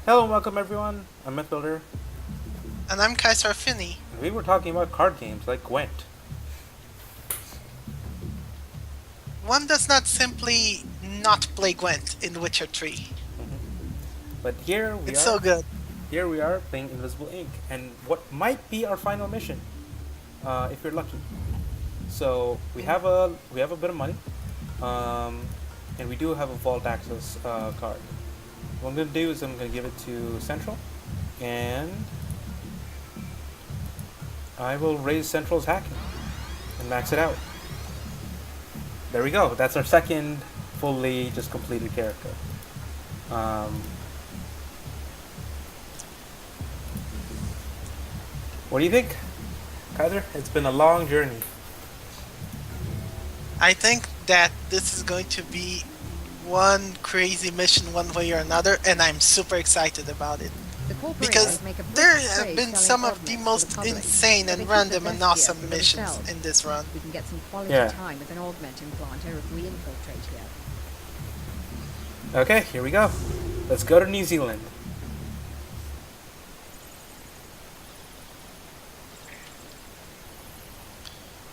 Hello and welcome everyone. I'm Mythbuilder, And I'm Kaiser Finney. and we were talking about card games like Gwent. One does not simply not play Gwent in Witcher 3. But here we It's are, so good. here we are playing Invisible Ink, and what might be our final mission, if you're lucky. So we have a bit of money, um, and we do have a vault access card. What I'm gonna do is I'm gonna give it to Central, and I will raise Central's hacking and max it out. There we go. That's our second fully just completed character. Um, what do you think, Kaiser? It's been a long journey. I think that this is going to be one crazy mission one way or another, and I'm super excited about it. The Because corporations make a there brisk have trade been selling some of the augments to most public, insane but and they keep random the and best gear awesome for missions themselves. in this run. We can get some quality Yeah. time with an augment implanter if we infiltrate here. Okay, here we go. Let's go to New Zealand.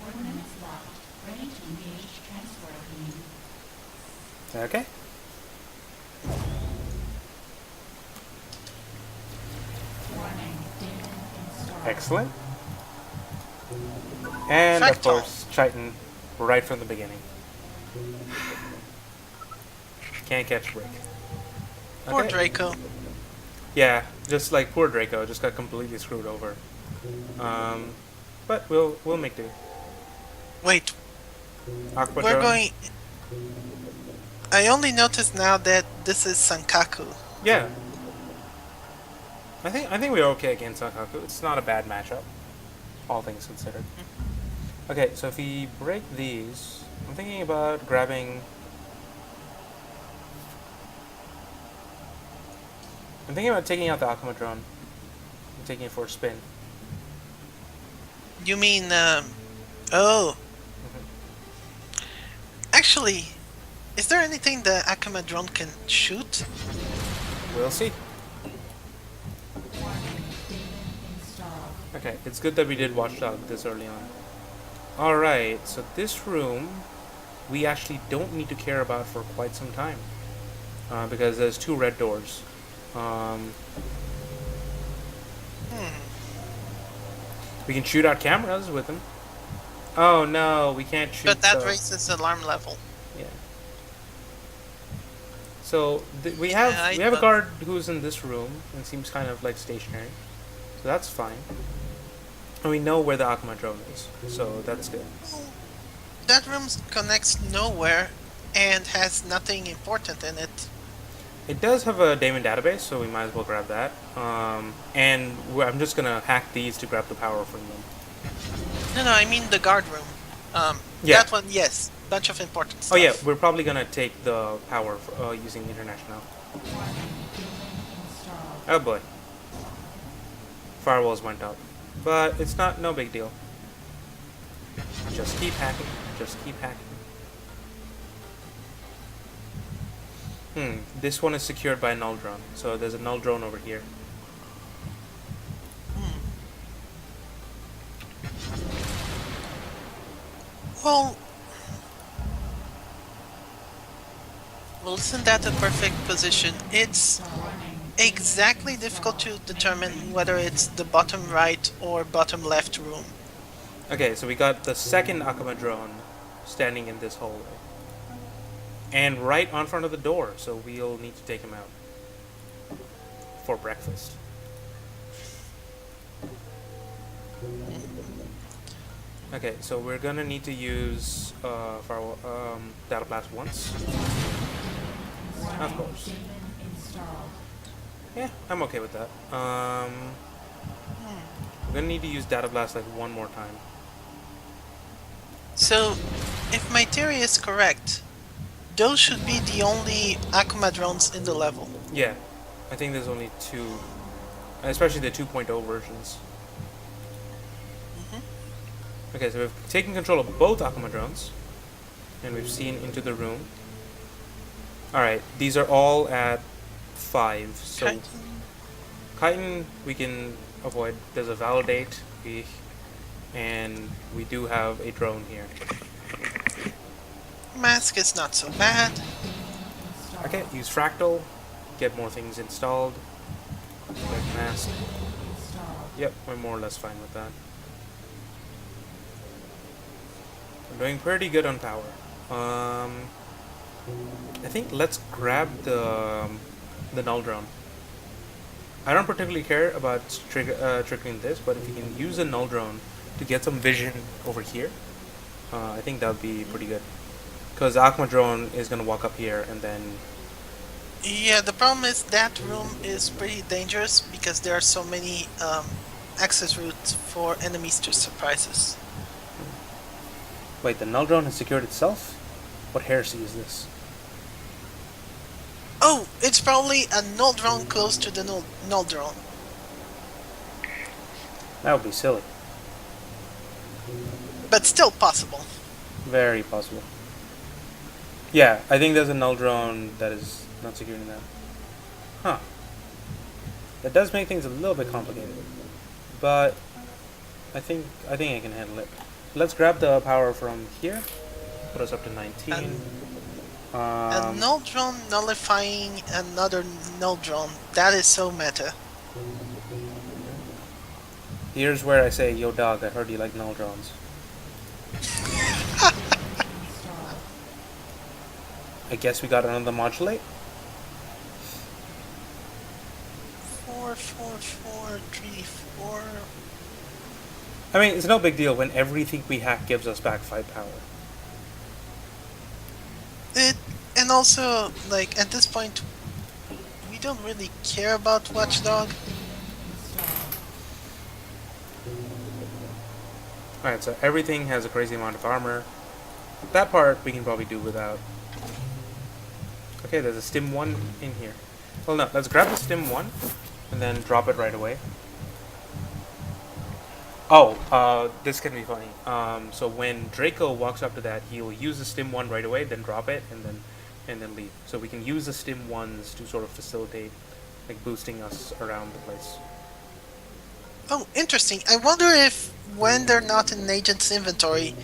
Ordnance locked. Ready to engage transport beam. Okay. Warning. Data installed. Excellent. And of Fractal. course, Chitin right from the beginning. Can't catch a break. Poor Okay. Draco. Yeah, just like poor Draco, just got completely screwed over. But we'll make do. Wait, Aqua we're drone. going. I only noticed now that this is Sankaku. Yeah. I think we're okay against Sankaku. It's not a bad matchup, all things considered. Okay, so if we break these, I'm thinking about grabbing. I'm thinking about taking out the Akuma drone and taking it for a spin. You mean, oh. Actually, is there anything the Akuma drone can shoot? We'll see. Warning. Data installed. Okay, it's good that we did Watchdog this early on. Alright, so this room we actually don't need to care about for quite some time. Because there's two red doors. We can shoot out cameras with them. Oh no, we can't shoot. But that the- raises alarm level. Yeah. So we Yeah, have I we have a thought- guard who's in this room and seems kind of like stationary, so that's fine. And we know where the Akuma drone is, so that's good. That room connects nowhere and has nothing important in it. It does have a daemon database, so we might as well grab that. And I'm just gonna hack these to grab the power from them. No, I mean the guard room. Yeah. That one, yes. Bunch of important stuff. Oh yeah, we're probably gonna take the power using International. Warning. Data installed. Oh boy. Firewalls went up. But it's no big deal. Just keep hacking. Just keep hacking. This one is secured by a null drone. So there's a null drone over here. Well, isn't that a perfect position? It's exactly difficult to determine whether it's the bottom right or bottom left room. Okay, so we got the second Akuma drone standing in this hallway. And right on front of the door, so we'll need to take him out. For breakfast. Okay, so we're gonna need to use firewall, data blast once. Of course. Data installed. Yeah, I'm okay with that. We're gonna need to use data blast like one more time. So, if my theory is correct, those should be the only Akuma drones in the level. Yeah, I think there's only two, especially the 2.0 versions. Okay, so we've taken control of both Akuma drones, and we've seen into the room. Alright, these are all at 5, so Okay. Chitin we can avoid. There's a validate, and we do have a drone here. Mask is not so bad. Okay, use fractal, get more things installed. Like mask. Yep, we're more or less fine with that. We're doing pretty good on power. I think let's grab the null drone. I don't particularly care about triggering this, but if you can use a null drone to get some vision over here, I think that would be pretty good. Because Akma drone is gonna walk up here and then Yeah, the problem is that room is pretty dangerous because there are so many access routes for enemies to surprise us. wait. The null drone has secured itself. What heresy is this? Oh, it's probably a null drone close to the null drone. That would be silly. But still possible. Very possible. Yeah, I think there's a null drone that is not securing that. Huh. That does make things a little bit complicated. But I think I can handle it. Let's grab the power from here. Put us up to 19. A null drone nullifying another null drone. That is so meta. Here's where I say, yo dog, I heard you like null drones. I guess we got another modulate. 4, 4, 4, 3, 4. I mean, it's no big deal when everything we hack gives us back 5 power. And also, like, at this point, we don't really care about Watchdog. Alright, so everything has a crazy amount of armor. That part we can probably do without. Okay, there's a stim 1 in here. Well, no, let's grab the stim 1 and then drop it right away. Oh, this can be funny. So when Draco walks up to that, he'll use the stim 1 right away, then drop it, and then leave. So we can use the stim 1s to sort of facilitate, like, boosting us around the place. Oh, interesting. I wonder if, when they're not in an agent's inventory,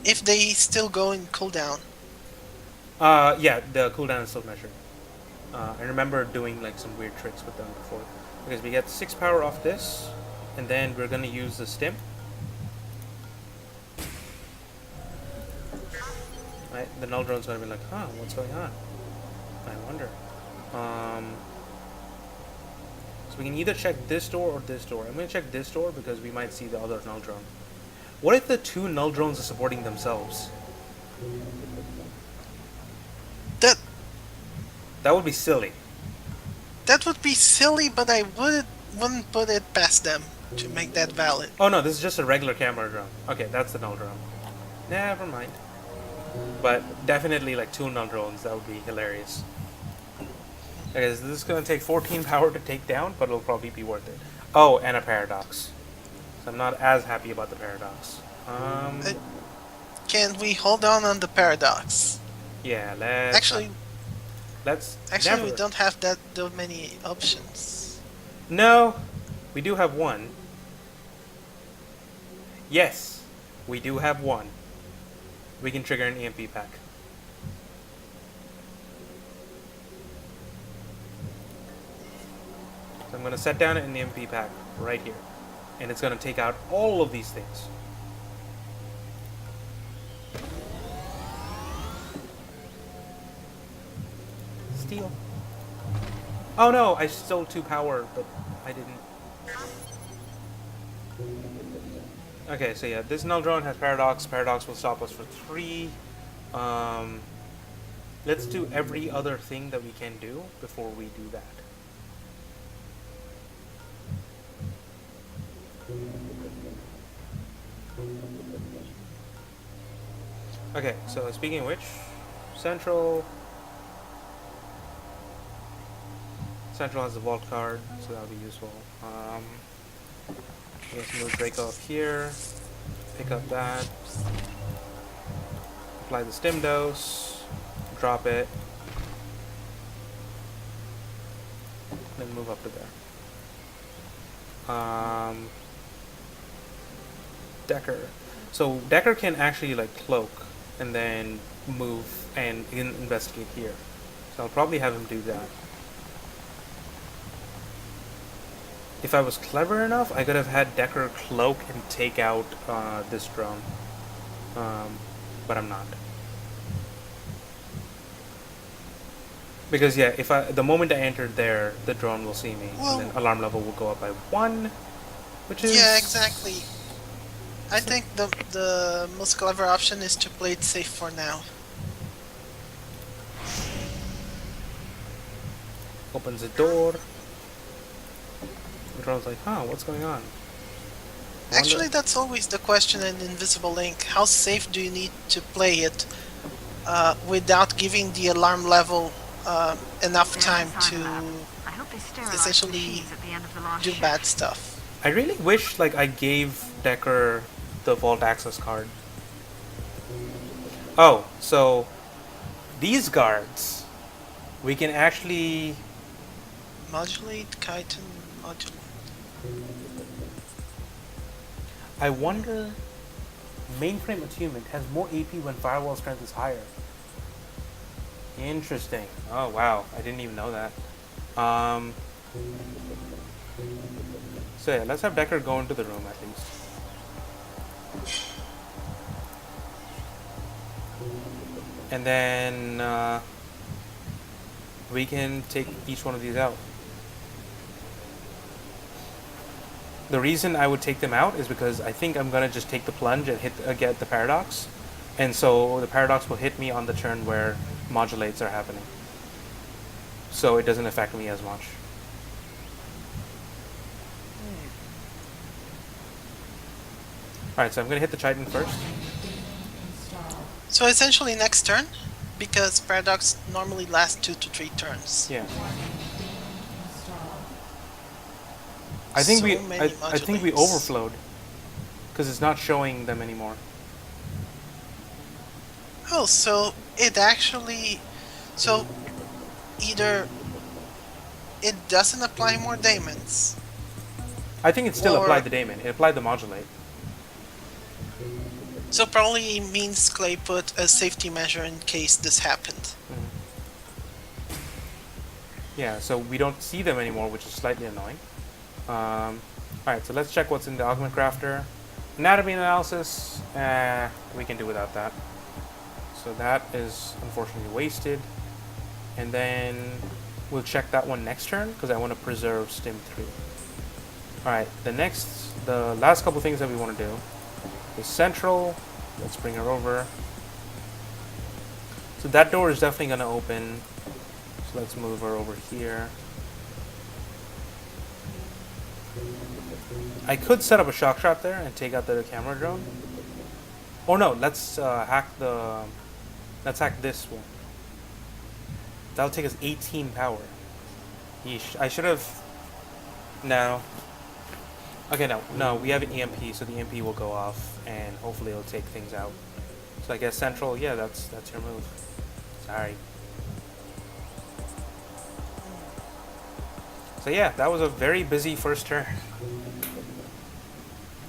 if they still go in cooldown. Yeah, the cooldown is still measured. I remember doing like some weird tricks with them before. Because we get 6 power off this, and then we're gonna use the stim. Right, the null drone's gonna be like, huh, what's going on? I wonder. So we can either check this door or this door. I'm gonna check this door because we might see the other null drone. What if the 2 null drones are supporting themselves? That would be silly. That would be silly, but I wouldn't put it past them to make that valid. Oh no, this is just a regular camera drone. Okay, that's the null drone. Never mind. But definitely like 2 null drones, that would be hilarious. Okay, so this is gonna take 14 power to take down, but it'll probably be worth it. Oh, and a paradox. So I'm not as happy about the paradox. Can we hold on the paradox? Yeah, let's... Actually, never. we don't have that many options. No, we do have one. Yes, we do have one. We can trigger an EMP pack. So I'm going to set down an EMP pack right here. And it's going to take out all of these things. Steal. Oh no, I stole 2 power, but I didn't. Okay, so yeah, this null drone has paradox. Paradox will stop us for 3. Let's do every other thing that we can do before we do that. Okay, so speaking of which, Central has the vault card, so that'll be useful. Let's move Draco up here, pick up that, apply the stim dose, drop it, then move up to there. Um, Decker. So Decker can actually like cloak and then move and investigate here. So I'll probably have him do that. If I was clever enough, I could have had Decker cloak and take out this drone. But I'm not. Because yeah, if the moment I entered there, the drone will see me, Well, and then alarm level will go up by 1, which is yeah, exactly. I think the most clever option is to play it safe for now. Opens the door. The drone's like, huh, what's going on? Actually, that's always the question in Invisible Ink. How safe do you need to play it without giving the alarm level enough time to essentially do bad stuff? I really wish like I gave Decker the vault access card. Oh, so these guards, we can actually. Modulate, kite, and modulate. I wonder. Mainframe attunement has more AP when firewall strength is higher. Interesting. Oh wow, I didn't even know that. So yeah, let's have Decker go into the room at least. And then we can take each one of these out. The reason I would take them out is because I think I'm gonna just take the plunge and get the paradox, and so the paradox will hit me on the turn where modulates are happening, so it doesn't affect me as much. All right, so I'm gonna hit the Chitin first. So essentially next turn, because Paradox normally lasts 2 to 3 turns. Yeah. I think So we many I think we modulates. overflowed because it's not showing them anymore. Oh, so it actually... So either it doesn't apply more daemons. I think it still Or- applied the daemon. It applied the modulate. So probably means Clay put a safety measure in case this happened. Yeah, so we don't see them anymore, which is slightly annoying. Alright, so let's check what's in the augment crafter. Anatomy analysis, we can do without that. So that is unfortunately wasted. And then we'll check that one next turn because I want to preserve Stim 3. Alright, the last couple things that we want to do is Central. Let's bring her over. So that door is definitely going to open. So let's move her over here. I could set up a shock trap there and take out the camera drone. Oh no, let's hack this one. That'll take us 18 power. Yeesh. I should have. No. Okay, no, we have an EMP, so the EMP will go off, and hopefully it'll take things out. So I guess Central, yeah, that's your move. Sorry. So yeah, that was a very busy first turn.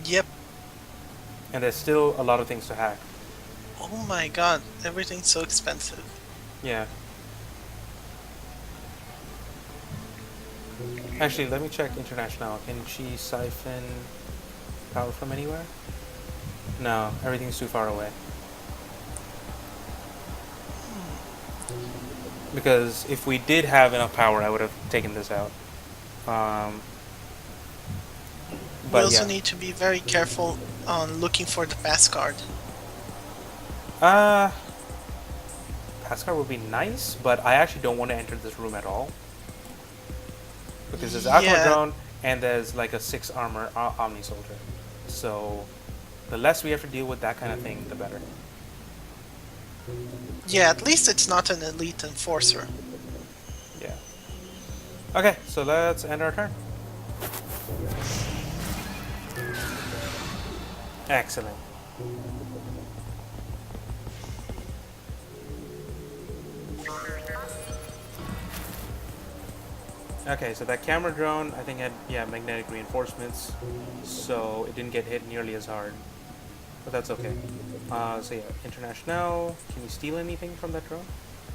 Yep. And there's still a lot of things to hack. Oh my god, everything's so expensive. Yeah. Actually, let me check International. Can she siphon power from anywhere? No, everything's too far away. Because if we did have enough power, I would have taken this out. We But also yeah. need to be very careful on looking for the pass card. Pass card would be nice, but I actually don't want to enter this room at all. Because there's Aqua Yeah. Drone and there's like a 6 armor Omni Soldier. So the less we have to deal with that kind of thing, the better. Yeah, at least it's not an elite enforcer. Yeah. Okay, so let's end our turn. Excellent. Okay, so that camera drone, I think had, yeah, magnetic reinforcements, so it didn't get hit nearly as hard. But that's okay. So yeah, International, can you steal anything from that drone?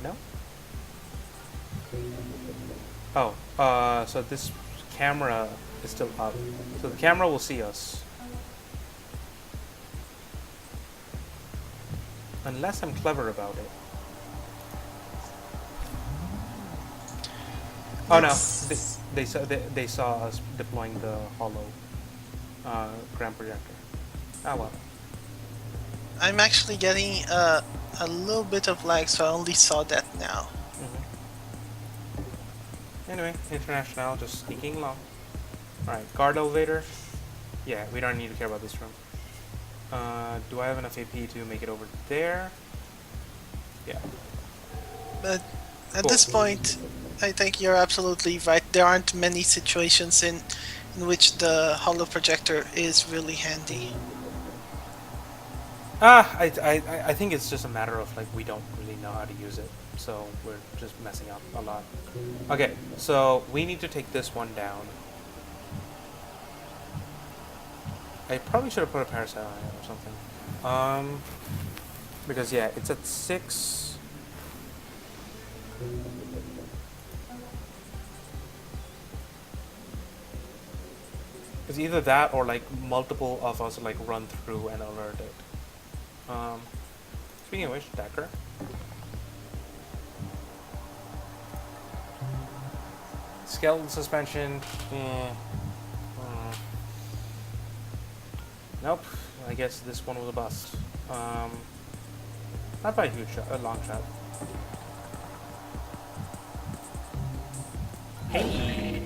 No? Oh, so this camera is still up. So the camera will see us. Unless I'm clever about it. Oh no, Let's- they saw us deploying the hollow gram projector. Ah well. I'm actually getting a little bit of lag, so I only saw that now. Anyway, International, just sneaking along. Alright, guard elevator. Yeah, we don't need to care about this room. Do I have enough AP to make it over there? Yeah. But at Cool. this point, I think you're absolutely right. There aren't many situations in which the holo projector is really handy. I think it's just a matter of like we don't really know how to use it, so we're just messing up a lot. Okay, so we need to take this one down. I probably should have put a parasite on it or something. Because yeah, it's at 6. It's either that or like multiple of us like run through and alert it. Speaking of which, Decker. Skeleton suspension. Nope. I guess this one was a bust. Not by a huge shot, a long shot. Hey.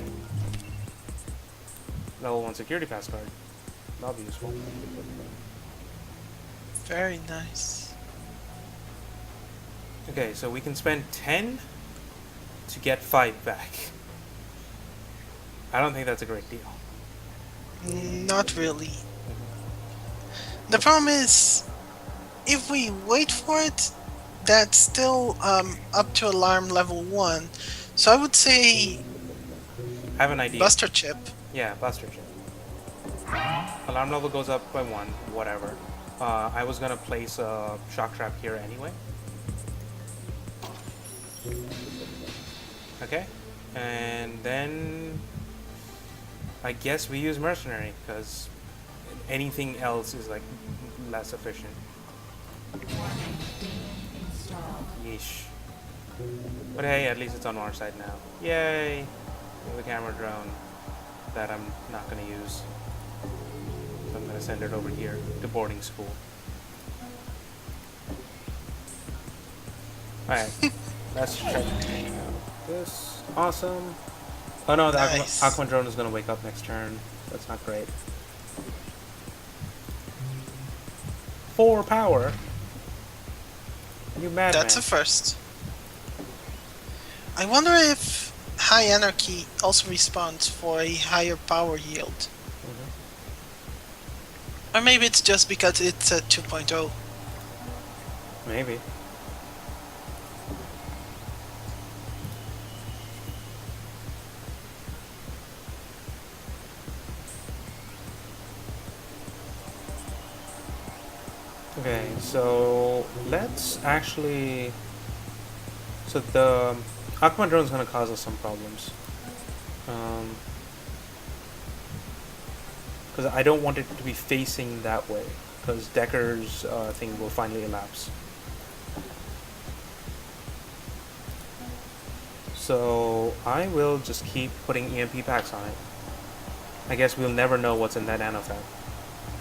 Level 1 security pass card. That'll be useful. Very nice. Okay, so we can spend 10 to get 5 back. I don't think that's a great deal. Not really. The problem is, if we wait for it, that's still up to alarm level 1. So I would say I have an idea. Buster Chip. Yeah, Buster Chip. Alarm level goes up by 1, whatever. I was gonna place a shock trap here anyway. Okay, and then I guess we use mercenary because anything else is like less efficient. Yeesh. But hey, at least it's on our side now. Yay! We have a camera drone that I'm not gonna use. So I'm gonna send it over here to boarding school. Alright, let's check out this. Awesome. Oh no, the Nice. Aqua drone is gonna wake up next turn. That's not great. 4 power? You madman. That's a first. I wonder if High Anarchy also responds for a higher power yield. Or maybe it's just because it's a 2.0. Maybe. Okay, so let's actually. So the Aquaman drone is going to cause us some problems. Because I don't want it to be facing that way. Because Decker's thing will finally elapse. So I will just keep putting EMP packs on it. I guess we'll never know what's in that nanofab.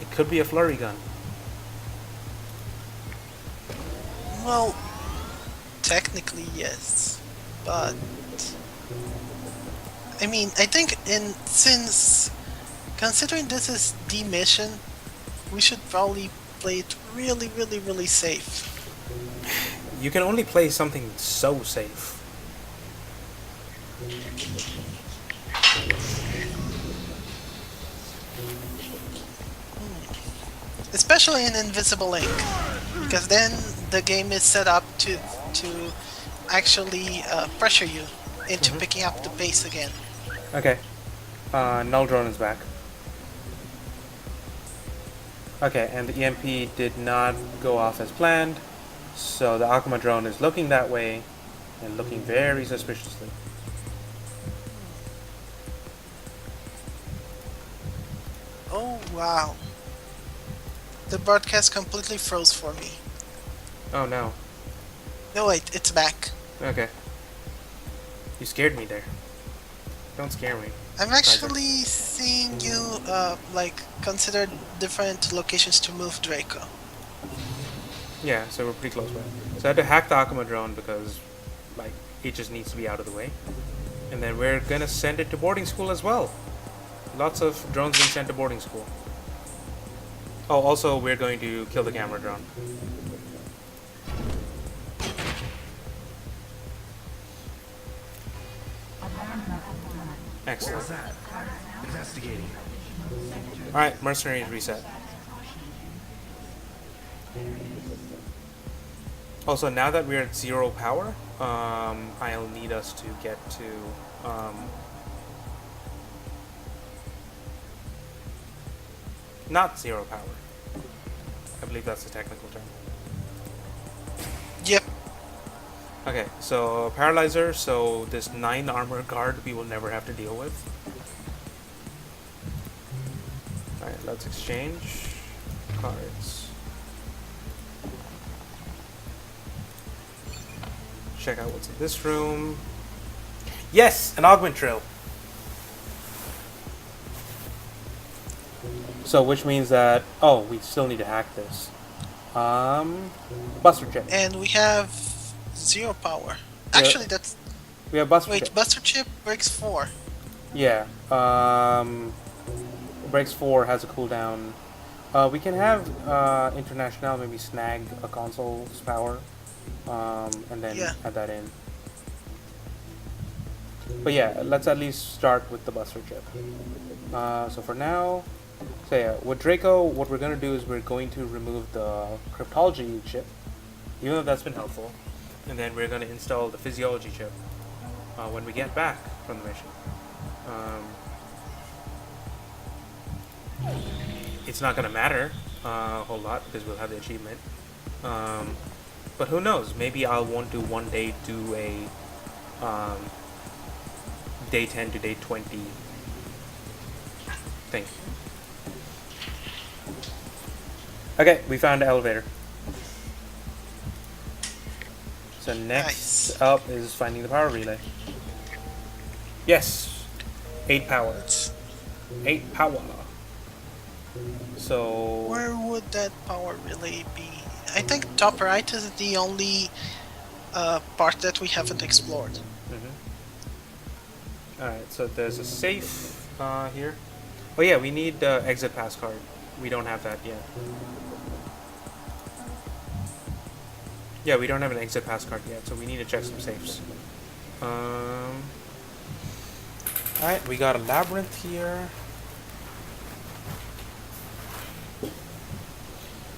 It could be a flurry gun. Well, technically yes, but I mean, I think since considering this is the mission, we should probably play it really, really, really safe. You can only play something so safe. Especially in Invisible Ink, because then the game is set up to actually pressure you into picking up the pace again. Okay. Null drone is back. Okay, and the EMP did not go off as planned, so the Akuma drone is looking that way and looking very suspiciously. Oh wow. The broadcast completely froze for me. Oh no. No wait, it's back. Okay. You scared me there. Don't scare me. I'm actually seeing you like consider different locations to move Draco. Yeah, so we're pretty close by. So I had to hack the Akuma drone because, like, it just needs to be out of the way. And then we're gonna send it to boarding school as well. Lots of drones being sent to boarding school. Oh, also we're going to kill the camera drone. Excellent. Investigating. Alright, mercenaries reset. Also, now that we're at 0 power, I'll need us to get to not 0 power. I believe that's the technical term. Yep. Okay, so paralyzer, so this 9 armor guard we will never have to deal with. Alright, let's exchange cards. Check out what's in this room. Yes, an augment drill. So which means that we still need to hack this. Buster chip. And we have 0 power. Yeah. Actually that's We have buster wait, chip. Buster Chip breaks 4. Yeah. Breaks 4 has a cooldown. We can have International maybe snag a console's power, and then Yeah. add that in. But yeah, let's at least start with the Buster chip. So for now, so yeah, with Draco, what we're gonna do is we're going to remove the cryptology chip, even though that's been helpful, and then we're gonna install the physiology chip when we get back from the mission. It's not gonna matter a whole lot because we'll have the achievement. But who knows? Maybe I'll want to one day do a day 10 to day 20 thing. Okay, we found the elevator. So next Nice. up is finding the power relay. Yes, 8 power. 8 power. So Where would that power relay be? I think top right is the only part that we haven't explored. Alright, so there's a safe here. Oh yeah, we need the exit pass card. We don't have that yet. Yeah, we don't have an exit pass card yet, so we need to check some safes. Alright, we got a labyrinth here.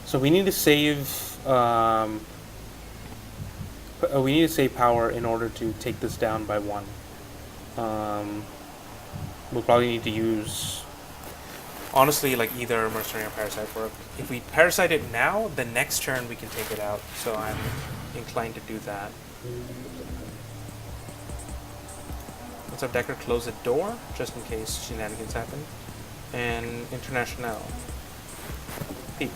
So we need to save we need to save power in order to take this down by 1. We'll probably need to use, honestly, like either mercenary or parasite work. If we parasite it now, the next turn we can take it out. So I'm inclined to do that. Let's have Decker close the door just in case shenanigans happen. And International. Peek.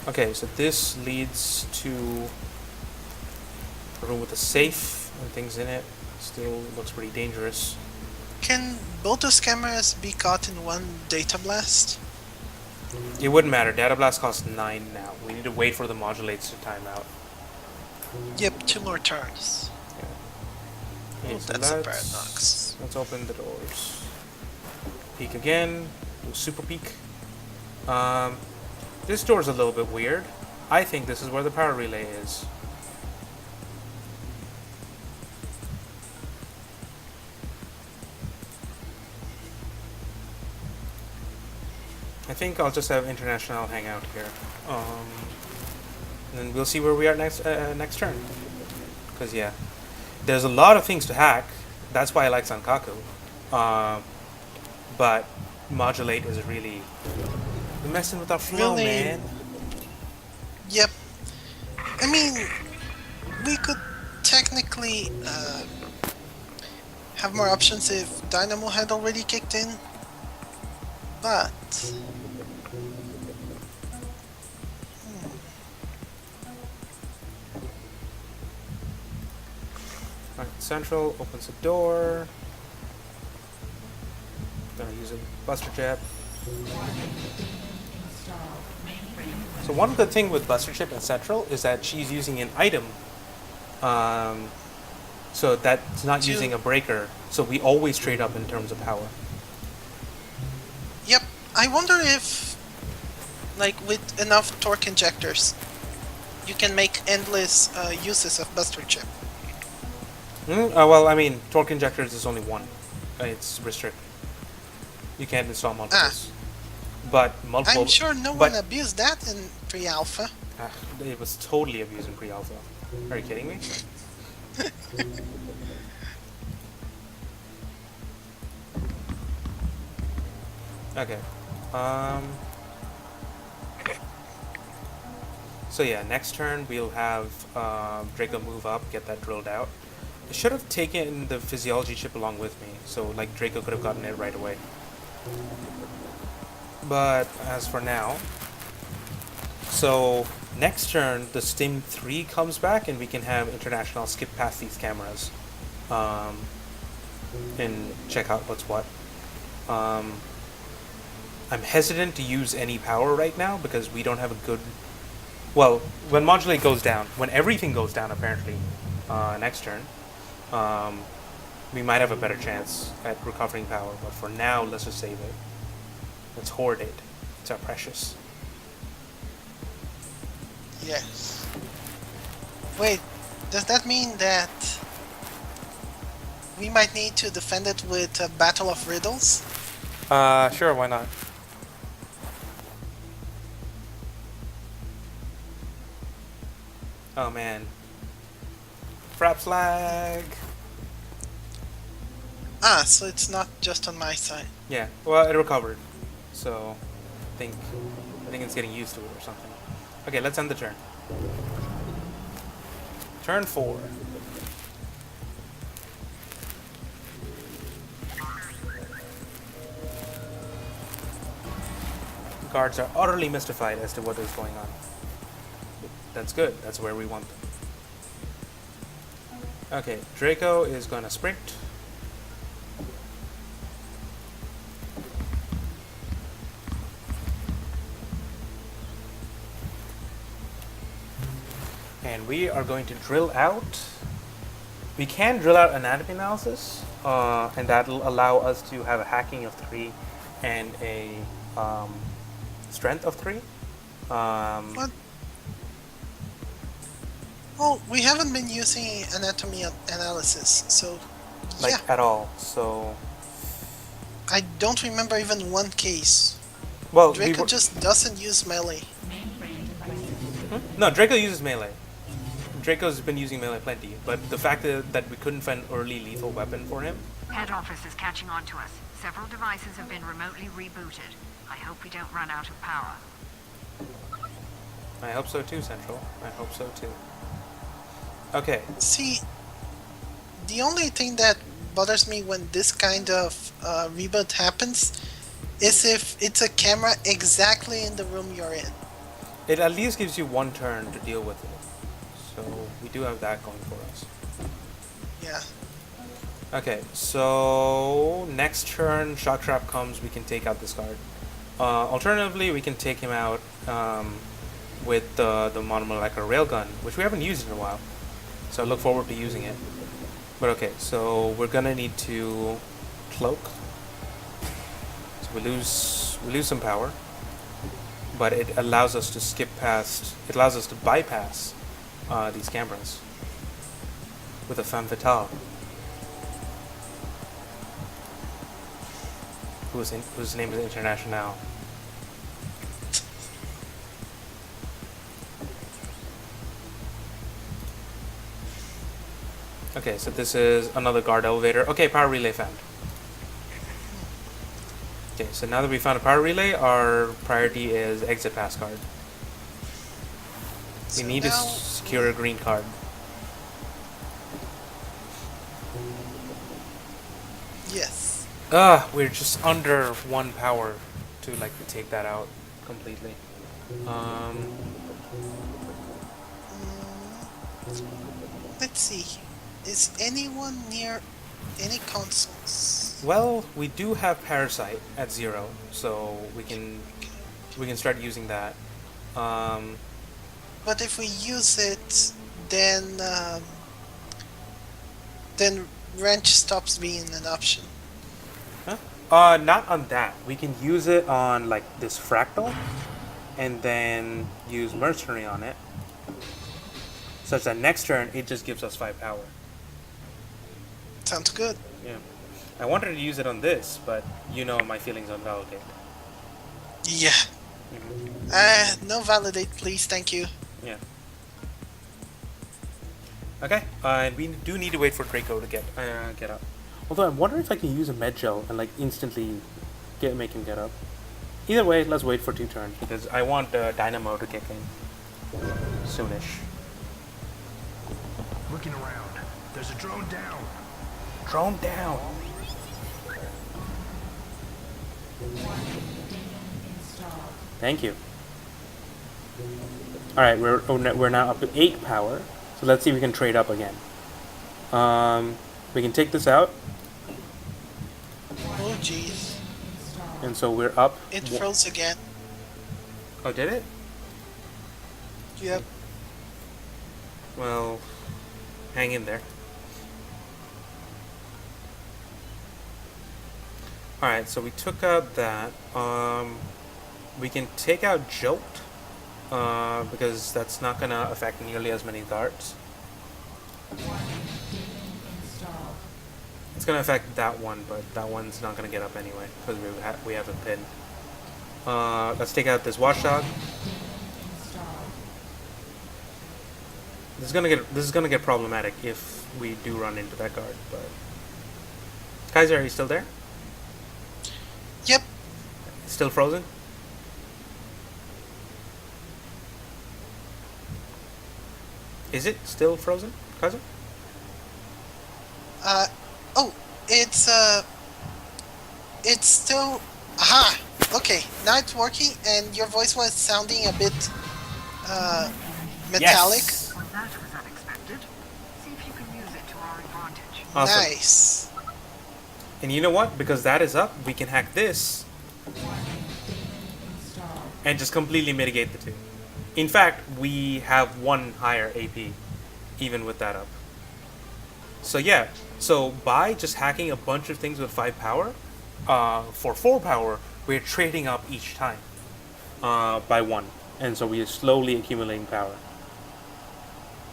Okay, so this leads to a room with a safe and things in it. Still looks pretty dangerous. Can both those cameras be caught in one data blast? It wouldn't matter. Data Blast costs 9 now. We need to wait for the modulates to time out. Yep, 2 more turns. Okay, Oh, so that's a paradox. let's open the doors. Peek again. Do a super peek. This door's a little bit weird. I think this is where the power relay is. I think I'll just have International hang out here. And then we'll see where we are next turn. Because, yeah, there's a lot of things to hack. That's why I like Sankaku. Uh, but modulate is really messing with our flow, Really? man. Yep. I mean, we could technically have more options if Dynamo had already kicked in, but Alright, Central opens the door. Gonna use a Buster Chip. So one good thing with Buster Chip and Central is that she's using an item, so that's not To- using a breaker. So we always trade up in terms of power. yep. I wonder if, like, with enough torque injectors, you can make endless uses of Buster Chip. Well, I mean, torque injectors is only one. It's restricted. You can't install multiples. But multiple. I'm sure no but, one abused that in pre-alpha. It was totally abused in pre-alpha. Are you kidding me? Okay. So yeah, next turn we'll have Draco move up, get that drilled out. I should have taken the physiology chip along with me, so like Draco could have gotten it right away. But as for now, so next turn the Stim 3 comes back and we can have International skip past these cameras and check out what's what. I'm hesitant to use any power right now because we don't have a good... Well, when Modulate goes down, when everything goes down apparently next turn, we might have a better chance at recovering power. But for now, let's just save it. Let's hoard it. It's our precious. Yes. Wait, does that mean that we might need to defend it with a Battle of Riddles? Sure, why not? Oh man. Fraps lag! Ah, so it's not just on my side. Yeah, well, it recovered. So, I think it's getting used to it or something. Okay, let's end the turn. Turn 4. Guards are utterly mystified as to what is going on. That's good. That's where we want them. Okay, Draco is gonna sprint. And we are going to drill out. We can drill out anatomy analysis, and that'll allow us to have a hacking of 3 and a strength of 3. What? Well, we haven't been using anatomy analysis, so Like yeah. at all. So, I don't remember even one case. well, Draco just doesn't use melee. no, Draco uses melee. Draco's been using melee plenty, but the fact that we couldn't find early lethal weapon for him. Head office is catching on to us. Several devices have been remotely rebooted. I hope we don't run out of power. I hope so too, Central. I hope so too. Okay. See, the only thing that bothers me when this kind of reboot happens is if it's a camera exactly in the room you're in. It at least gives you one turn to deal with it. So we do have that going for us. Yeah. Okay, so next turn, Shock Trap comes, we can take out this guard. Alternatively, we can take him out with the monomolecular railgun, which we haven't used in a while. So I look forward to using it. But okay, so we're gonna need to cloak. So we lose some power, but it allows us to skip past. It allows us to bypass these cameras with a femme fatale, whose name is International. Okay, so this is another guard elevator. Okay, power relay found. Okay, so now that we found a power relay, our priority is exit pass card. We So need to now secure a green card. yes. We're just under 1 power to like take that out completely. Um, Let's see. Is anyone near any consoles? well, we do have Parasite at 0, so we can start using that. Um, But if we use it, then wrench stops being an option. huh? Not on that. We can use it on like this fractal, and then use mercenary on it, such that next turn it just gives us 5 power. Sounds good. Yeah. I wanted to use it on this, but you know my feelings on validate. Yeah. No validate, please. Thank you. Yeah. Okay. And we do need to wait for Draco to get up. Although I wonder if I can use a med gel and like instantly make him get up. Either way, let's wait for 2 turns because I want Dynamo to kick in soonish. Looking around. There's a drone down. Drone down. Thank you. All right, we're now up to 8 power. So let's see if we can trade up again. We can take this out, Oh jeez. and so we're up. It froze again. Oh, did it? Yep. Well, hang in there. Alright, so we took out that. We can take out Jolt, because that's not going to affect nearly as many guards. It's going to affect that one, but that one's not going to get up anyway, because we have a pin. Let's take out this Watchdog. This is gonna get problematic if we do run into that guard, but Kaiser, are you still there? Yep. Still frozen? Is it still frozen, Kaiser? Oh, it's still. Aha. Okay, now it's working, and your voice was sounding a bit, metallic. Yes. Well, that was unexpected. See if you can use it to our advantage. Awesome. Nice. And you know what? Because that is up, we can hack this and just completely mitigate the 2. In fact, we have 1 higher AP, even with that up. So yeah, so by just hacking a bunch of things with 5 power, for 4 power, we're trading up each time by 1. And so we are slowly accumulating power.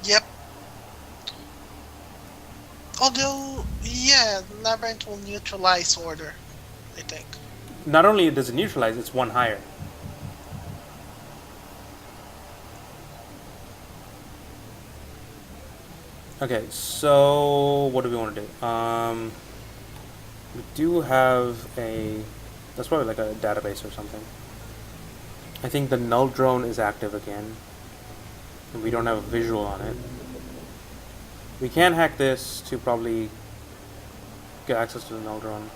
Yep. Although, yeah, Labyrinth will neutralize Order, I think. Not only does it neutralize, it's 1 higher. Okay, so what do we want to do? We do have that's probably like a database or something. I think the null drone is active again, and we don't have a visual on it. We can hack this to probably get access to the null drone.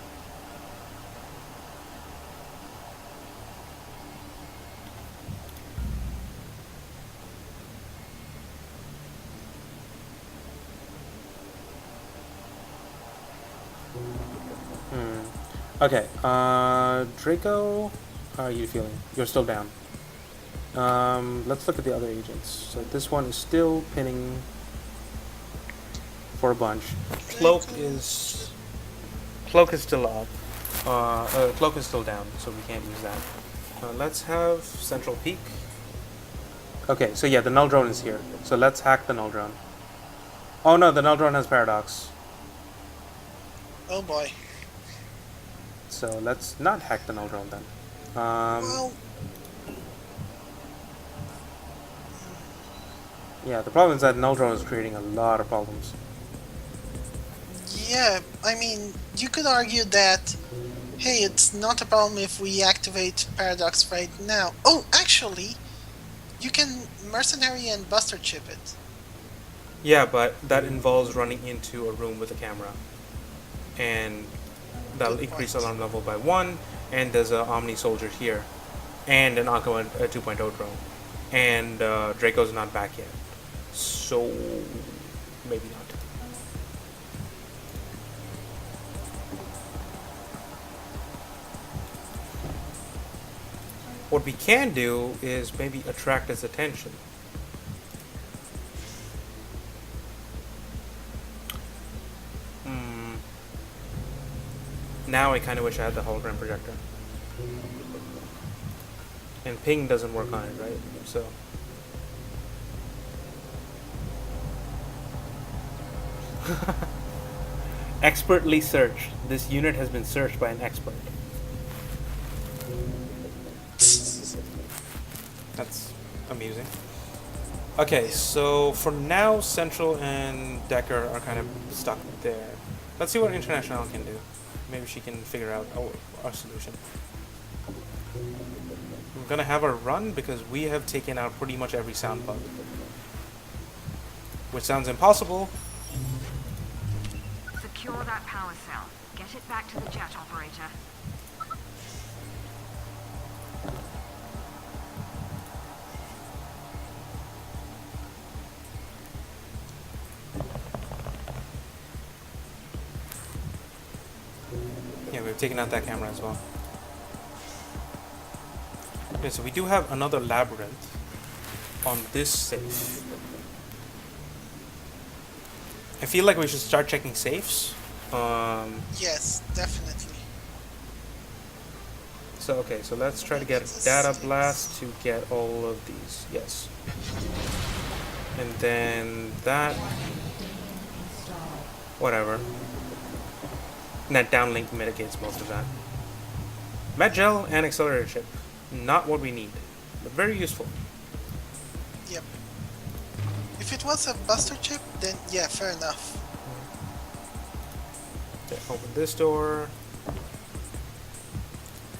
Okay, Draco, how are you feeling? You're still down. Let's look at the other agents. So this one is still pinning for a bunch. Cloak is still up. Cloak is still down, so we can't use that. Let's have Central Peak. Okay, so yeah, the null drone is here. So let's hack the null drone. Oh no, the null drone has paradox. Oh boy. So let's not hack the null drone then. Well, Yeah, the problem is that null drone is creating a lot of problems. yeah, I mean, you could argue that Hey, it's not a problem if we activate Paradox right now. Oh, actually, you can Mercenary and Buster chip it. Yeah, but that involves running into a room with a camera, and that'll Good increase point. alarm level by 1. And there's a Omni Soldier here, and an Aqua 2.0 drone, and Draco's not back yet, so maybe not. What we can do is maybe attract his attention. Hmm. Now I kind of wish I had the hologram projector. And ping doesn't work on it, right? So. Expertly searched. This unit has been searched by an expert. That's amusing. Okay, so for now, Central and Decker are kind of stuck there. Let's see what International can do. Maybe she can figure out a solution. I'm gonna have her run because we have taken out pretty much every sound bug. Which sounds impossible. Secure that power cell. Get it back to the jet operator. Yeah, we've taken out that camera as well. Okay, so we do have another labyrinth on this safe. I feel like we should start checking safes. Yes, definitely. So okay, so let's try to Maybe get it's a data 6. blast to get all of these. Yes. And then that. Whatever. Net downlink mitigates most of that. Medgel and accelerator chip. Not what we need, but very useful. Yep. If it was a Buster chip, then yeah, fair enough. Okay, open this door.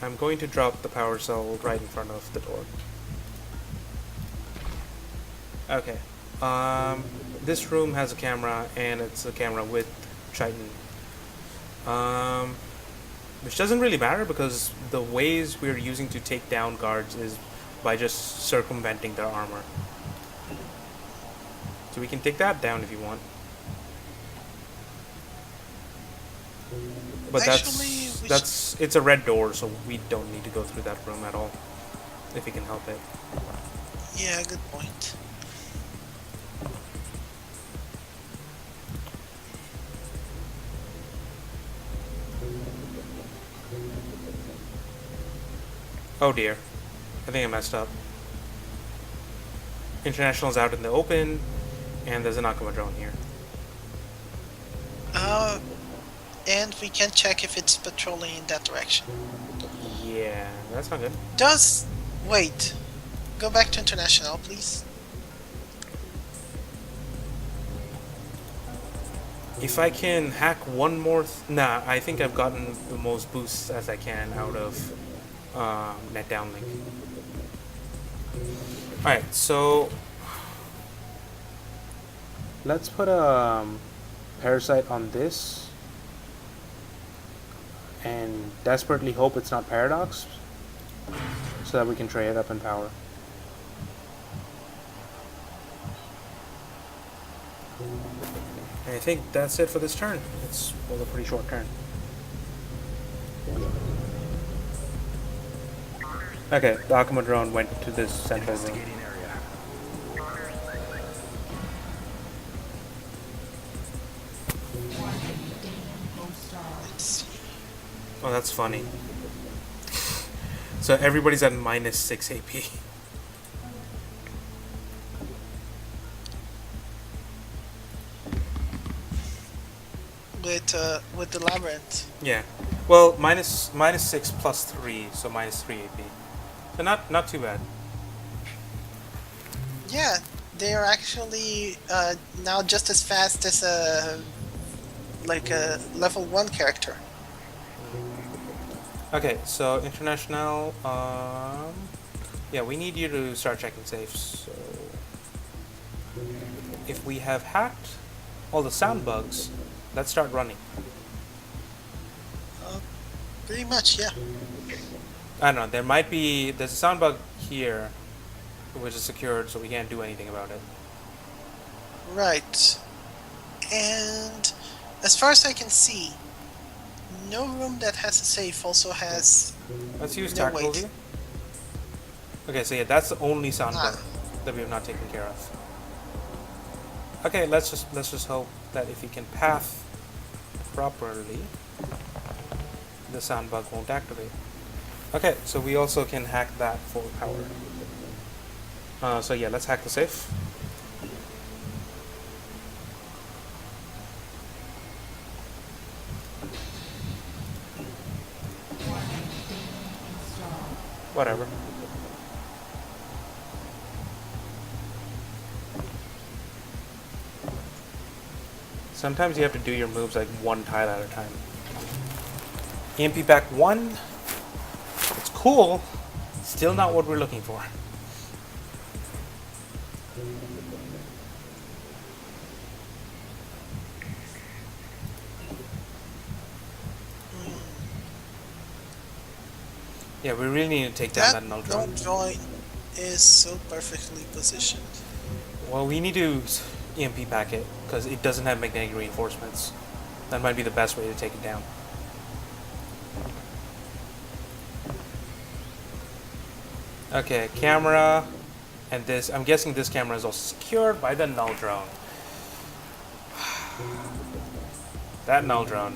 I'm going to drop the power cell right in front of the door. Okay. This room has a camera, and it's a camera with Triton. Which doesn't really matter because the ways we're using to take down guards is by just circumventing their armor. So we can take that down if you want. But Actually, it's a red door, so we don't need to go through that room at all, if we can help it. Yeah, good point. Oh dear, I think I messed up. International's out in the open, and there's an Akuma drone here. Uh, and we can check if it's patrolling in that direction. Yeah, that's not good. Wait. Go back to International, please. If I can hack one more... Nah, I think I've gotten the most boosts as I can out of net downlink. Alright, so... Let's put a parasite on this. And desperately hope it's not Paradox. So that we can trade it up in power. And I think that's it for this turn. It was a pretty short turn. Okay, the Akuma drone went to this central room. Investigating area. Let's see. Oh, that's funny. So everybody's at minus 6 AP. With the labyrinth. Yeah. Well, minus 6 plus 3, so minus 3 AP. So not too bad. Yeah, they are actually now just as fast as a level 1 character. Okay, so international. Yeah, we need you to start checking safes. So, if we have hacked all the sound bugs, let's start running. Uh, Pretty much, yeah. I don't know. There's a sound bug here, which is secured, so we can't do anything about it. Right. And as far as I can see, no room that has a safe also has. Let's use No, tactical wait. view. Okay, so yeah, that's the only sound bug Ah, that we have not taken care of. Okay, let's just hope that if we can path properly, the sound bug won't activate. Okay, so we also can hack that for power. So yeah, let's hack the safe. Whatever. Sometimes you have to do your moves like one tile at a time. EMP back 1. It's cool. Still not what we're looking for. Yeah, we really need to take down that that null null drone. join is so perfectly positioned. Well, we need to EMP pack it because it doesn't have magnetic reinforcements. That might be the best way to take it down. Okay, camera, and this. I'm guessing this camera is also secured by the null drone. That null drone.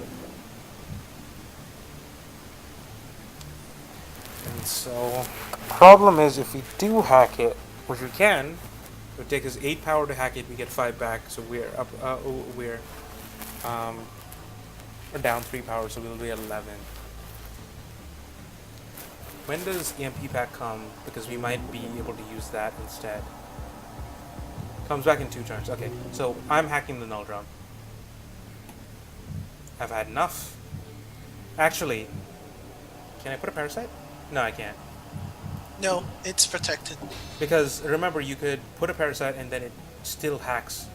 And so, problem is if we do hack it, which we can, it would take us 8 power to hack it. We get 5 back, so we're up. We're down 3 power, so we'll be at 11. When does EMP pack come? Because we might be able to use that instead. Comes back in 2 turns. Okay, so I'm hacking the null drone. I've had enough. Actually, can I put a parasite? No, I can't. No, it's protected. Because remember, you could put a parasite and then it still hacks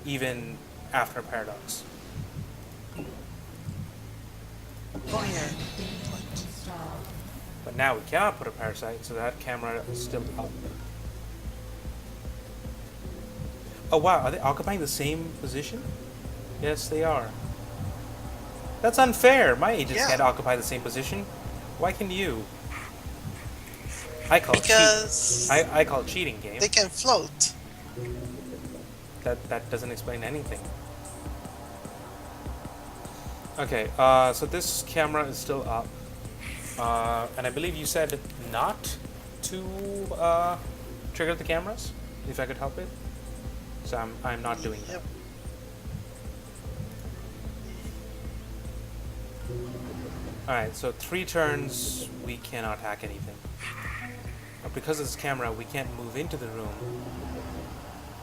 even after paradox. Oh yeah. But now we cannot put a parasite, so that camera is still up. Oh wow, are they occupying the same position? Yes, they are. That's unfair. My agents Yeah. can't occupy the same position. Why can you? I call it Because cheat. I call it cheating, game. they can float. That doesn't explain anything. Okay, so this camera is still up. And I believe you said not to trigger the cameras, if I could help it. So I'm not doing that. Yep. Alright, so 3 turns, we cannot hack anything. But because of this camera, we can't move into the room.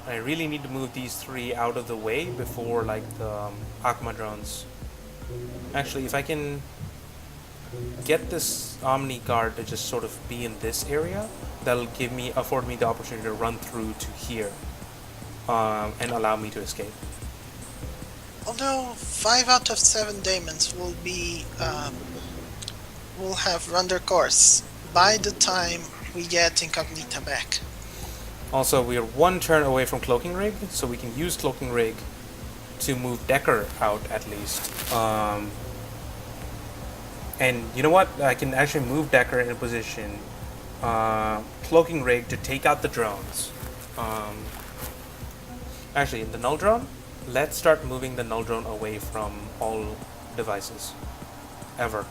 And I really need to move these 3 out of the way before, like, the Akuma drones. Actually, if I can get this Omni guard to just sort of be in this area, that'll afford me the opportunity to run through to here. And allow me to escape. Although 5 out of 7 daemons will have run their course by the time we get Incognita back. Also, we are 1 turn away from Cloaking Rig, so we can use Cloaking Rig to move Decker out at least. And you know what? I can actually move Decker in a position, Cloaking Rig to take out the drones. Actually, the null drone, let's start moving the null drone away from all devices. Ever.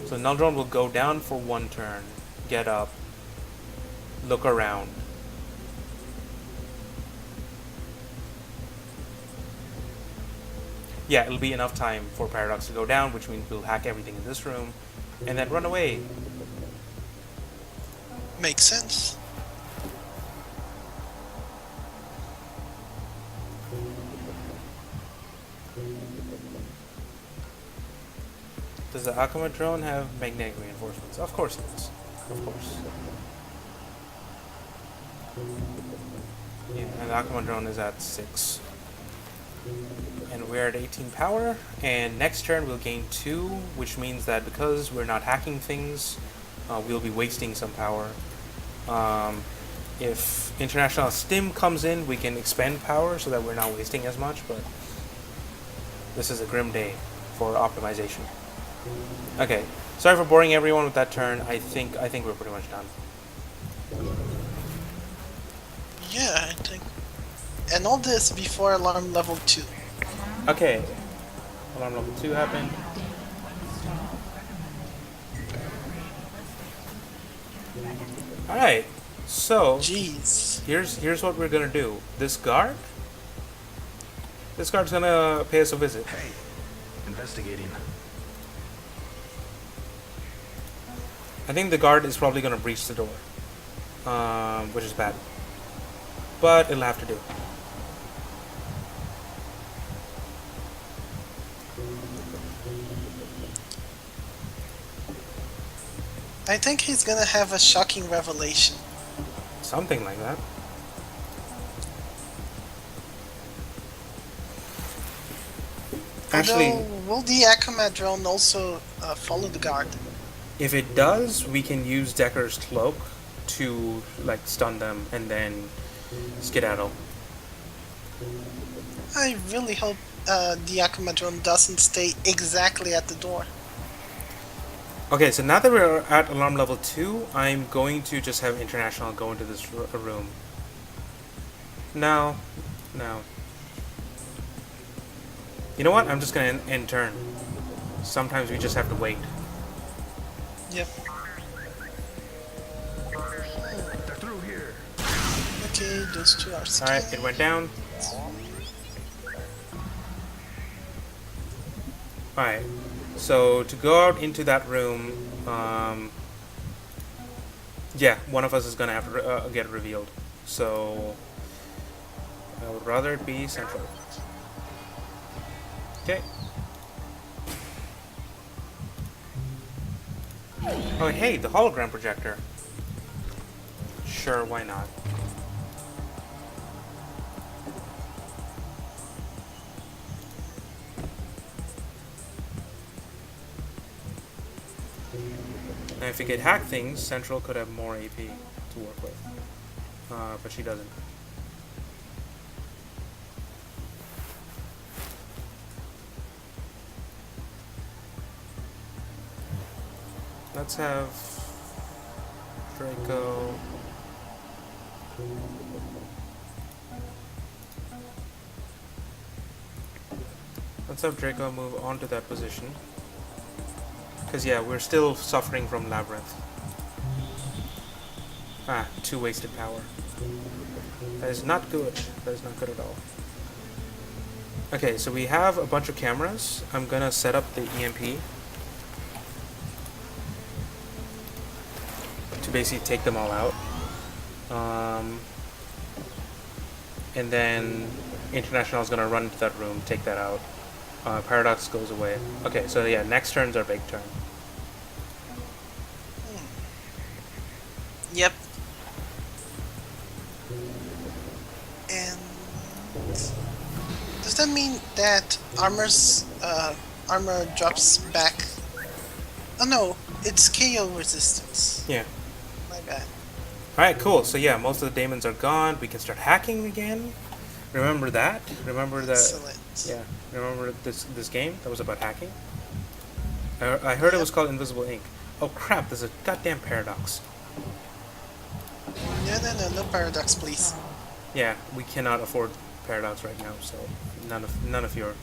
So null drone will go down for 1 turn, get up, look around. Yeah, it'll be enough time for Paradox to go down, which means we'll hack everything in this room, and then run away. Makes sense. Does the Akuma drone have magnetic reinforcements? Of course it does. Of course. Yeah, and the Akuma drone is at 6. And we're at 18 power, and next turn we'll gain 2, which means that because we're not hacking things, we'll be wasting some power. If international stim comes in, we can expend power so that we're not wasting as much, but this is a grim day for optimization. Okay, sorry for boring everyone with that turn. I think we're pretty much done. Yeah, I think. And all this before alarm level 2. Okay, alarm level 2 happened. Alright, so Jeez. here's what we're gonna do. This guard's gonna pay us a visit. Hey, investigating. I think the guard is probably gonna breach the door, which is bad, but it'll have to do. I think he's gonna have a shocking revelation. Something like that. Actually, Although, will the Akuma drone also follow the guard? if it does, we can use Decker's cloak to like stun them and then skedaddle. I really hope the Akuma drone doesn't stay exactly at the door. Okay, so now that we're at alarm level 2, I'm going to just have International go into this room. No. You know what? I'm just gonna end turn. Sometimes we just have to wait. Yep. They're through here. Okay, those two are scanned. Alright, it went down. Alright, so to go out into that room, yeah, one of us is gonna have to get revealed. So I would rather it be Central. Okay. Oh, hey, the hologram projector. Sure, why not? And if we could hack things, Central could have more AP to work with. But she doesn't. Let's have Draco. Let's have Draco move on to that position. Because, yeah, we're still suffering from Labyrinth. Ah, 2 wasted power. That is not good. That is not good at all. Okay, so we have a bunch of cameras. I'm gonna set up the EMP to basically take them all out. And then International is gonna run into that room, take that out. Paradox goes away. Okay, so yeah, next turn's our big turn. Yep. And does that mean that armor drops back? Oh no, it's KO resistance. Yeah. My bad. Alright, cool. So yeah, most of the daemons are gone. We can start hacking again. Remember that? Remember that? Excellent. Yeah. Remember this game that was about hacking? I heard it was called Invisible Ink. Oh crap! There's a goddamn paradox. No paradox, please. Yeah, we cannot afford paradox right now. So none of your.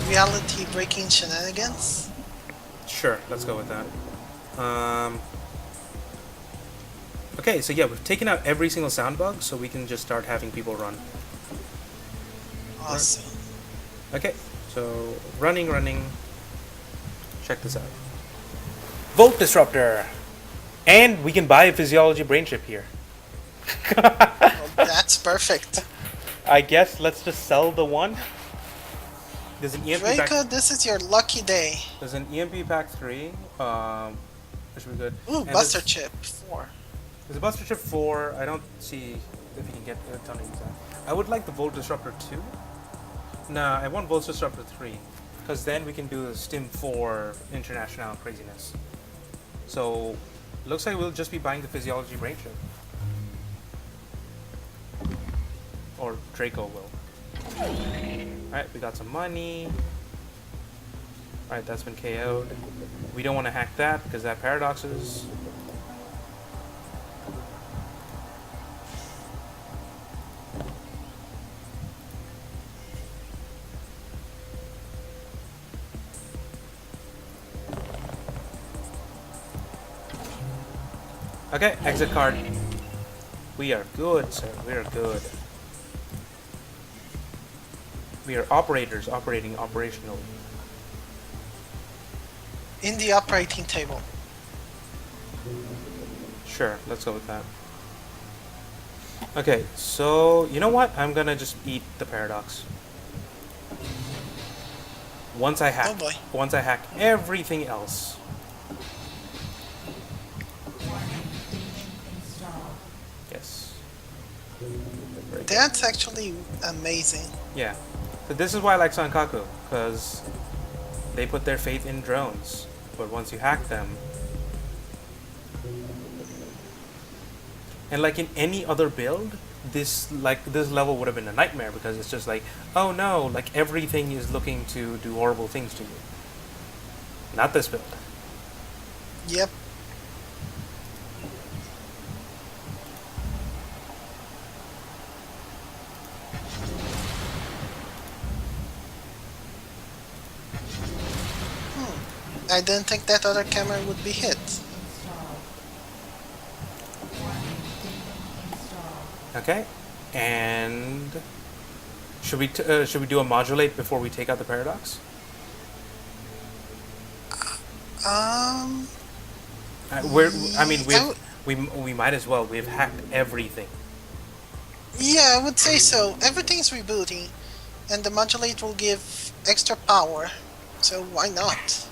Reality breaking shenanigans. Sure, let's go with that. Okay, so yeah, we've taken out every single sound bug, so we can just start having people run. Awesome. Okay, so running. Check this out. Volt Disruptor! And we can buy a physiology brain chip here. Well, that's perfect. I guess let's just sell the one. There's an EMP Draco, pack. this is your lucky day. There's an EMP pack 3. Which would be good. Ooh, And Buster Chip 4. there's a Buster Chip 4. I don't see if you can get a ton of that. I would like the Volt Disruptor 2. Nah, I want Volt Disruptor 3. Because then we can do the Stim 4 international craziness. So, looks like we'll just be buying the Physiology Brain Chip. Or Draco will. Alright, we got some money. Alright, that's been KO'd. We don't want to hack that because that paradoxes. Okay, exit card. We are good, sir. We are good. We are operators operating operational. In the operating table. Sure, let's go with that. Okay, so you know what? I'm gonna just eat the paradox. Once I hack, Oh boy. once I hack everything else. Yes. Very good. That's actually amazing. Yeah. So this is why I like Sankaku, because they put their faith in drones. But once you hack them, and like in any other build, this level would have been a nightmare because it's just like, oh no, like everything is looking to do horrible things to you. Not this build. Yep. I didn't think that other camera would be hit. Okay, and should we do a modulate before we take out the paradox? Um, We might as well. We've hacked everything. yeah, I would say so. Everything's rebooting, and the modulate will give extra power, so why not?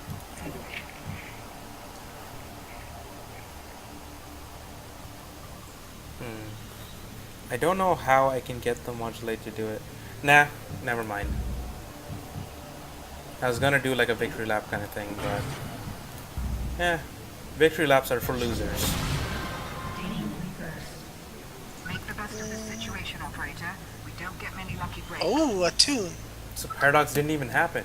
I don't know how I can get the modulate to do it. Nah, never mind. I was gonna do like a victory lap kind of thing, but victory laps are for losers. Make the best of this situation, operator. We don't get many lucky breaks. Oh, a tune. So paradox didn't even happen.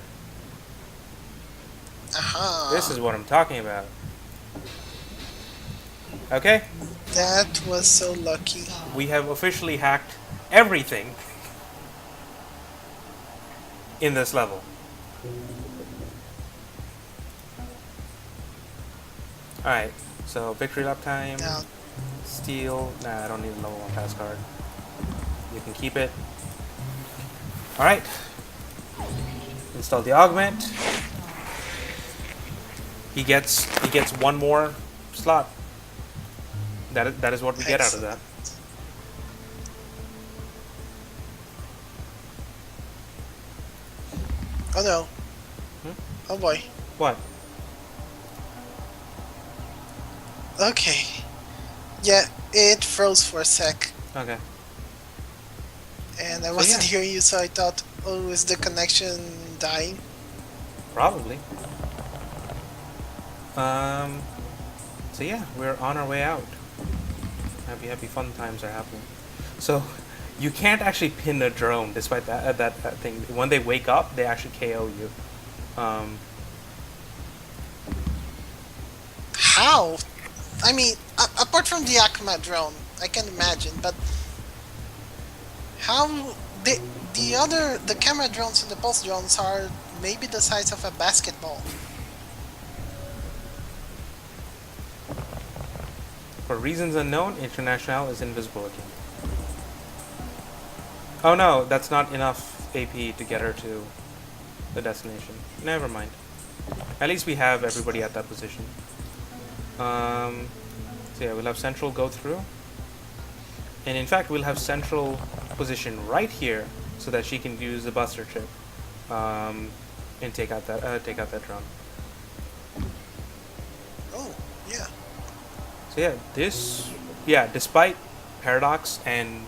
Aha. This is what I'm talking about. Okay, That was so lucky. we have officially hacked everything in this level. Alright, so victory lap time. Now, Steal. Nah, I don't need a level 1 pass card. You can keep it. Alright. Install the augment. He gets one more slot. That is what we get out of that. oh no. Hmm? Oh boy. What? Okay. Yeah, it froze for a sec, Okay. and I So, wasn't yeah. hearing you, so I thought, oh, is the connection dying? Probably. So yeah, we're on our way out. Happy fun times are happening. So you can't actually pin a drone despite that thing. When they wake up, they actually KO you. How? I mean, apart from the Akma drone, I can imagine, but how the camera drones and the pulse drones are maybe the size of a basketball. For reasons unknown, International is invisible again. Oh no, that's not enough AP to get her to the destination. Never mind. At least we have everybody at that position. So yeah, we'll have Central go through. And in fact, we'll have Central position right here so that she can use the Buster Chip. um, and take out that drone. Oh, yeah. So yeah, despite Paradox and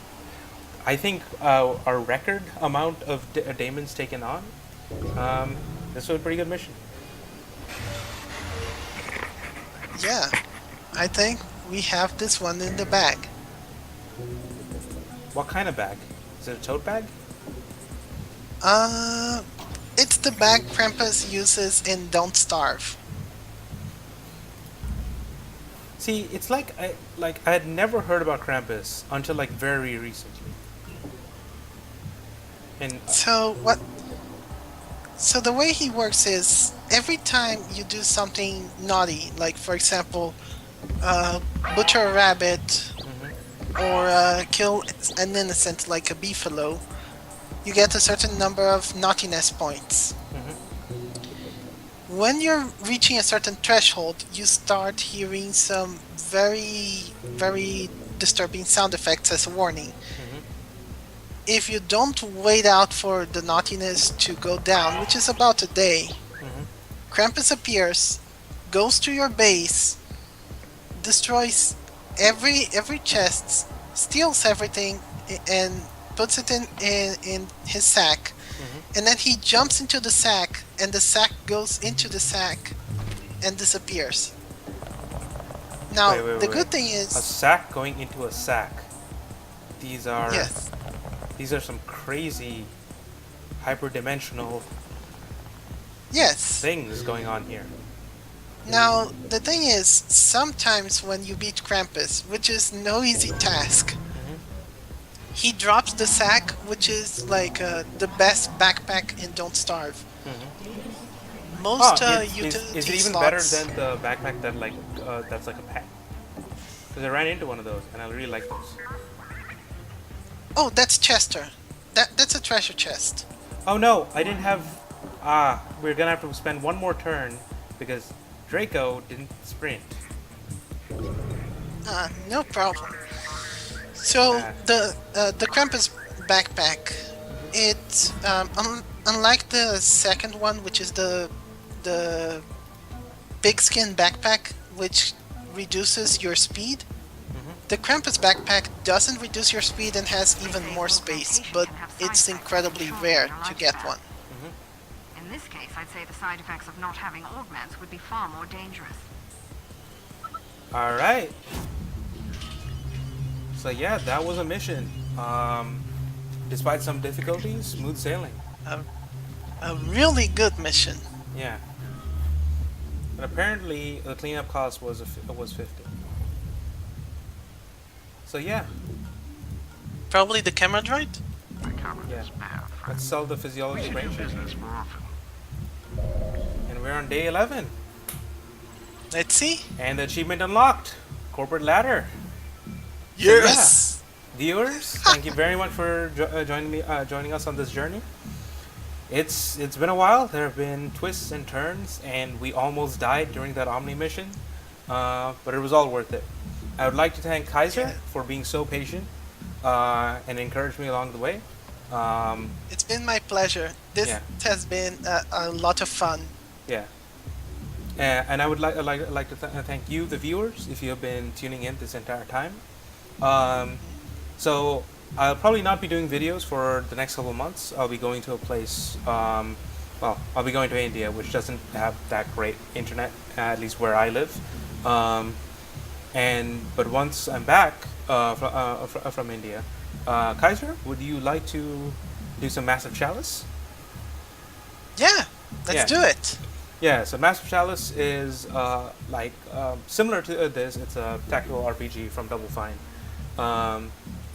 I think our record amount of daemons taken on, um, this was a pretty good mission. Yeah. I think we have this one in the bag. What kind of bag? Is it a tote bag? Uh, it's the bag Krampus uses in Don't Starve. See, it's like I had never heard about Krampus until like very recently. And So what? So the way he works is every time you do something naughty, like for example, butcher a rabbit or kill an innocent like a beefalo, you get a certain number of naughtiness points. When you're reaching a certain threshold, you start hearing some very disturbing sound effects as a warning. If you don't wait out for the naughtiness to go down, which is about a day, Krampus appears, goes to your base, destroys every chest, steals everything, and puts it in his sack. And then he jumps into the sack, and the sack goes into the sack and disappears. Now, the good thing a is, sack going into a sack. These are yes, these are some crazy hyperdimensional yes. things going on here. Now, the thing is, sometimes when you beat Krampus, which is no easy task, he drops the sack, which is like the best backpack in Don't Starve. Most utility is it even better slots. than the backpack that that's like a pack? Because I ran into one of those and I really like those. Oh, that's Chester. That's a treasure chest. Oh no, I didn't have. We're gonna have to spend one more turn because Draco didn't sprint. No problem. So the Krampus backpack, it unlike the second one, which is the pigskin backpack, which reduces your speed. The Krampus backpack doesn't reduce your speed and has even more space, but it's incredibly rare to get one. In this case, I'd say the side effects of not having augments would be far more dangerous. All right. So yeah, that was a mission. Despite some difficulties, smooth sailing. A really good mission. Yeah. And apparently, the cleanup cost was 50. So yeah, Probably the camera droid? yeah. Let's sell the physiology range. And we're on day 11. Let's see. And the achievement unlocked. Corporate ladder. Yes. Viewers, thank you very much for joining us on this journey. It's been a while. There have been twists and turns, and we almost died during that Omni mission, but it was all worth it. I would like to thank Kaiser for being so patient and encouraged me along the way. It's been my pleasure. This has been a lot of fun. Yeah. And I would like to thank you, the viewers, if you have been tuning in this entire time. So I'll probably not be doing videos for the next couple of months. I'll be going to a place. I'll be going to India, which doesn't have that great internet, at least where I live. But once I'm back from India, Kaiser, would you like to do some Massive Chalice? Yeah, let's do it. Yeah, so Massive Chalice is similar to this. It's a tactical RPG from Double Fine.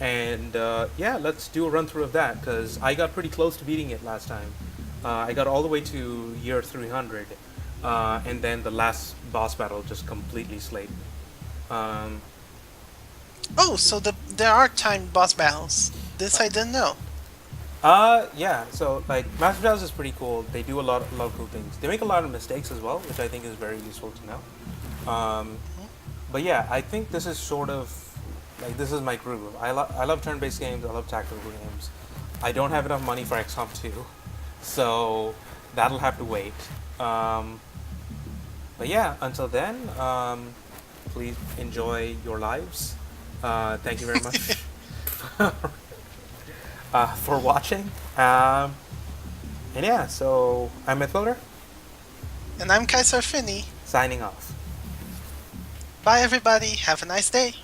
Let's do a run through of that because I got pretty close to beating it last time. I got all the way to year 300, and then the last boss battle just completely slayed me. So there are timed boss battles. This I didn't know. Yeah. So like Massive Chalice is pretty cool. They do a lot of cool things. They make a lot of mistakes as well, which I think is very useful to know. But yeah, I think this is sort of like this is my groove. I love turn-based games. I love tactical games. I don't have enough money for XCOM 2, So that'll have to wait. But yeah, until then, please enjoy your lives. Thank you very much for watching. And yeah, so I'm Mythbuilder, And I'm Kaiser Finney. signing off. Bye, everybody. Have a nice day.